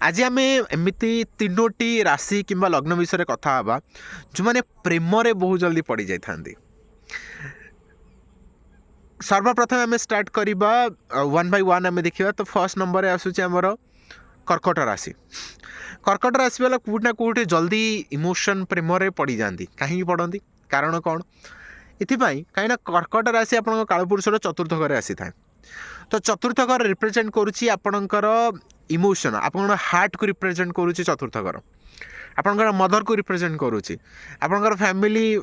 आज आम एमती तीनोटी राशि किंबा लग्न विषय कथा हवा जो मैंने प्रेम रे बहुत जल्दी पड़ी जाती। सर्वप्रथम आम स्टार्ट करवा वन बाय वन आम देखा। तो फर्स्ट नंबर आसूँ आमर कर्कट राशि। कर्कट राशि वाला कौट ना कौटे जल्दी इमोशन प्रेम रे पड़ी जाती। कहीं पड़ती कारण कौन इथिपाई कहीं कर्कट राशि आप कालपुरुषर चतुर्थ घर आसी था। तो चतुर्थ घर रिप्रेजेंट करुच्ची आपणकर इमोशन आप हार्ट को रिप्रेजेंट करुच्ची। चतुर्थ घर आपणकर मदर को रिप्रेजेंट करुच्ची। आपणकर फैमिली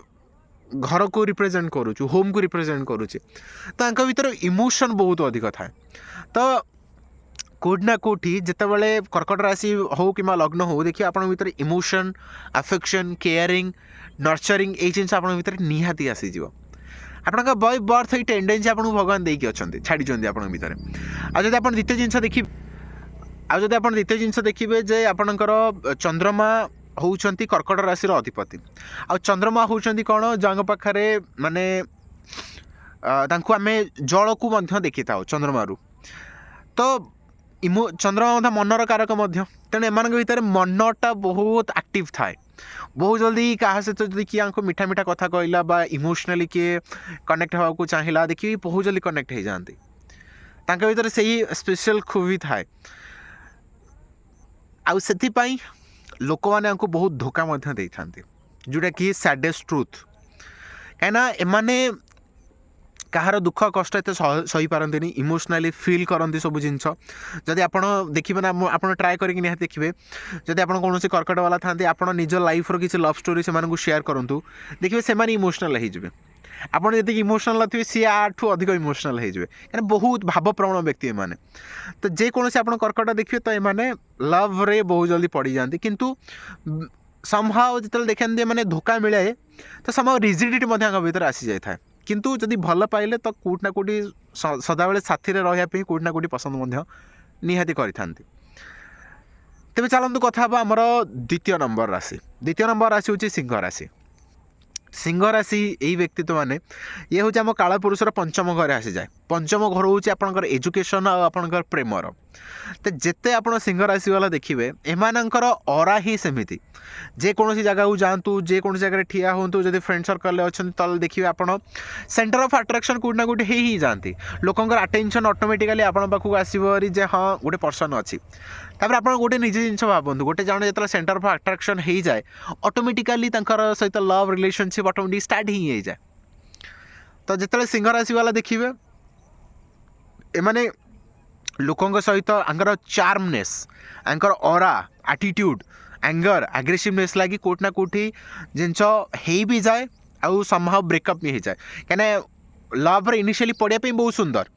घर को रिप्रेजेंट करुच्ची। होम को रिप्रेजेंट करुच्ची। तो भीतर इमोशन बहुत अधिक थाए। तो कौट ना कौटी जितेबाला कर्कट राशि हो कि लग्न हो देखिए आप भीतर इमोशन अफेक्शन केयरिंग नर्चरिंग ये जिन आप भीतर निहाती आसीज। आपन बाय बर्थ ये टेंडेन्सी आपको भगवान देकी अच्छा छाड़ी आप भीतर। आज आप द्वितीय जिन देखिए द्वितीय जिन देखिए जे आपणकर चंद्रमा होउछंती कर्कट राशि अधिपति। आ चंद्रमा होउछंती कौन जहाँ पाखे माने आमे जल को देखी था चंद्रमा रू। तो चंद्रमा मनर कारक तेणु एम भीतर मनटा बहुत एक्टिव थाए। बहुत जल्दी क्या सहित जब किए मीठा मीठा कथा कहला बा इमोशनली किए कनेक्ट हवा को चाहिए देखिए बहुत जल्दी कनेक्ट हो जाती। भीतर से ही स्पेशल खूबी थाए। आउ लोक मैंने बहुत धोखा देते जोटा कि सैडेस्ट ट्रुथ। कहीं एमाने कहार दुख कष्ट एत सही पारती इमोशनाली फिल करती सब जिन। जदि आप देखिए ना आप ट्राए करके निहाती देखिए जदि आप कौन कर्कट वाला था आप निज लाइफ किसी लव स्टोरी से शेयर करूँ देखिए से इमोशनल हो। आपड़ जी इमोशनल थे सी आठू अधिक इमोशनल हो कहीं बहुत भावप्रवण व्यक्ति एमाने। तो जेकोसी आप कर्कट देखिए तो ये लव रे बहुत जल्दी पड़ी जाती। किंतु समहाउ जो देखते मैंने धोखा मिले तो समहाउ रिजिडिटी भीतर आसी जाए। किंतु जदि भल पाइले तो कौट ना कौटी सदाबले साथी रही कौट ना कौटी पसंद निहाती करें। तेज चलतु कथा आमर द्वितीय नंबर राशि। द्वितीय नंबर राशि हूँ सिंह राशि। सिंह राशि यही व्यक्तित्व माने ये हूँ आम कालपुरुषर पंचम घर आसी जाए। पंचम घर हूँ आपंकर एजुकेशन आपंकर प्रेमर। तो जिते आप सिंह राशि वाला देखिए एमानकर ऑरा ही सेमिति। जेकोसी जगह को जातु जेकोसी जगह ठिया हूँ जब फ्रेंड सर्कल अच्छा देखिए आप सेंटर ऑफ अट्राक्शन कौट ना कौट ही जाती। लोकंर अटेंशन ऑटोमेटिकली आप पाखक आसवर जे हाँ गोटे पर्सन अच्छी। तापर आप गोटे निजे जिन भावतु गोटे जन जो सेंटर ऑफ अट्राक्शन हो जाए ऑटोमेटिकली सहित लव रिलेशनशिप ऑटोमेटिक स्टार्ट ही जाए। तो जिते सिंह राशि वाला देखिए एमाने लोकों सहित आंकर चार्मनेस आंकर ऑरा एटीट्यूड एंगर एग्रेसिवनेस लगी कौट ना कौटी जिनस हो भी जाए आउ समहाउ ब्रेकअप भी हो जाए। कहीं लव रे इनिशियली पढ़ाई बहुत सुंदर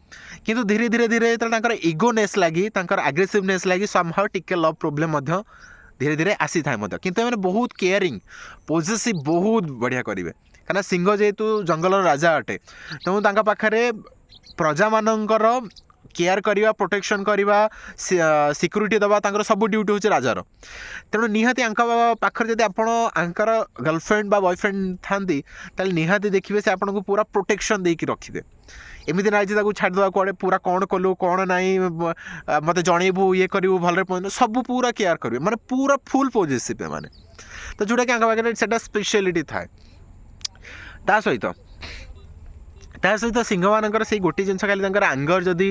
किंतु धीरे धीरे धीरे जो इगोनेस लगी एग्रेसिवनेस लगी समहाउ टिके लव प्रोब्लेम धीरे धीरे आसी था। किंतु मैंने बहुत केयरिंग पॉजिटिव बहुत बढ़िया करेंगे कहीं सिंह जेहेतु जंगल राजा अटे तेणु पाखे प्रजा मानकर केयर करवा प्रोटेक्शन करवा सिक्यूरीटी दवा सब ड्यूटी हूँ राजार। तेणु निहाती पाखर जब आंकर गर्लफ्रेंड बा बॉयफ्रेंड थांती ताले निहाती देखिए से आपको पूरा प्रोटेक्शन देकी रखिए। एमती ना छाड़देवा कड़े पूरा कौन कलु कौन नाई मत जनइबू ये करूँ भल सब पूरा केयर करेंगे माने पूरा फुल पॉजिटिव माने। तो जोटा कि पाखे से स्पेशलिटी थाए। ता सहित सिंह मानकर से गोटे जिन खाली आंगर जदि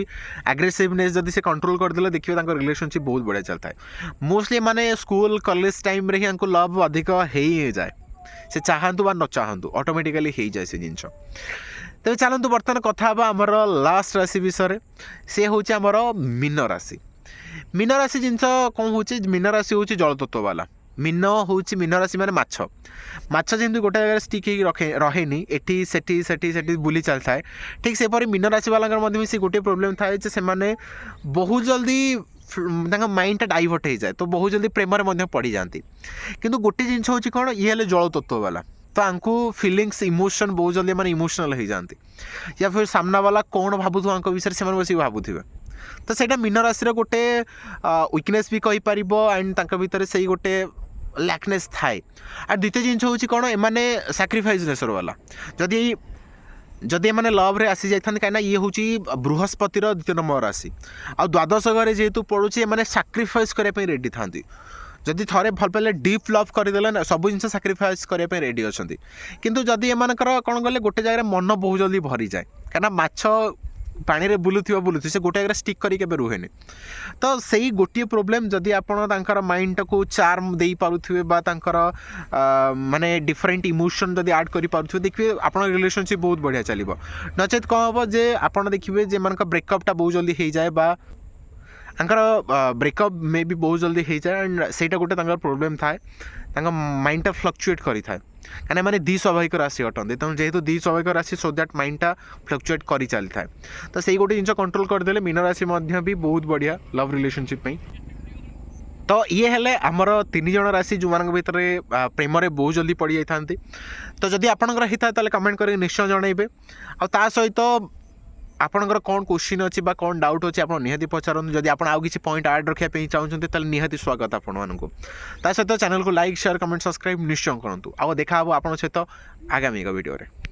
एग्रेसिवनेस जदि से कंट्रोल करदे देखिए रिलेशनशिप बहुत बढ़िया चलता है। मोस्टली माने स्कूल कॉलेज टाइम रे ही लव अधिक हो जाए से चाहतु बा न चाहतु ऑटोमेटिकली हो जाए से जिन। तेज चलतु बर्तमान कथा आमर लास्ट राशि विषय से हूँ आमर मीन राशि। मीन राशि जिन कौन हूँ मीन राशि हूँ जल तत्व वाला। मीन हूँ मीन राशि माने माछ माछ जमी गोटे जगह स्टिक रहेनि एटी सेठी सेठी सेठी बुली चलता है। ठीक सेपरी मीन राशि वाला से गोटे प्रोब्लेम थाए से बहुत जल्दी माइंडटा डाइवर्ट हो जाए तो बहुत जल्दी प्रेम पड़ जाती। किंतु गोटे जिन हूँ कौन ये जल तत्व वाला तो आंकु फीलिंग्स इमोशन बहुत जल्दी मैंने इमोशनल हो जाती या फिर सामना वाला कौन भावुथ विषय से बस भावुवे। तो सहीटा मीन राशि गोटे वीकनेस भी कहीपर एंड भीतर से गोटे लैकनेस थाए। और द्वितीय जिन हूँ कौन एमाने सैक्रिफाइस नेचर वाला जदि जदि एमाने लव रे आसी जाइथान कहीं ये हूँ बृहस्पतिर द्वितीय नंबर राशि आ द्वादश घर जेहेतु पड़ुचे एमाने सैक्रिफाइस करने रेडी था जदि थरे भल पाइले डीप लव करदेले ना सब जिन सैक्रिफाइस करने रेडी अच्छा किंतु जदि एमानकर कौन कले गोटे जगह मन बहुत जल्दी भरी जाए कहीं माछ पानी रे बुलुथि से गोटे जगह स्टिक करी केबे रुहेनी तो सही गोटे प्रोब्लेम जदि आपण माइंड को चार्म दे पारुथिबे बा तांकर माने डिफरेंट इमोशन जदि ऐड करि पारुथिबे देखिए आपण रिलेशनशिप बहुत बढ़िया चलिबो नचेत कौन हम जे आपण देखिए जे मानक ब्रेकअपटा बहुत जल्दी हो जाए बा तांकर ब्रेकअप मे भी बहुत जल्दी हो जाए एंड सेटा गोटे तांकर प्रोब्लेम थाए माइंडटा फ्लक्चुएट करि थाए कहीं मैंने दी स्वाभाविक राशि अटंती तेणु जेहेतु दी स्वाभाविक राशि सो दैट माइंडटा फ्लक्चुएट कर चली था तो सही गोटे जिन कंट्रोल करदे मीन राशि भी बहुत बढ़िया लव रिलेशनशिप तो ये हेले आमर 3 जण राशि जो मान भितर प्रेम रे बहुत जल्दी पड़ जाती तो जदि आपणकर होता है कमेंट कर निश्चय जनइबे आ सहित आपणकर कौन क्वेश्चन अच्छी कौन डाउट अच्छी आप निहाती पचारतु जदि आप किसी पॉइंट ऐड रखापी चाहते निहाती स्वागत आपको ता सहित चैनल को लाइक शेयर कमेंट सब्सक्राइब निश्चय करूँ आउ देखा आप सहित आगामी एक वीडियो रे।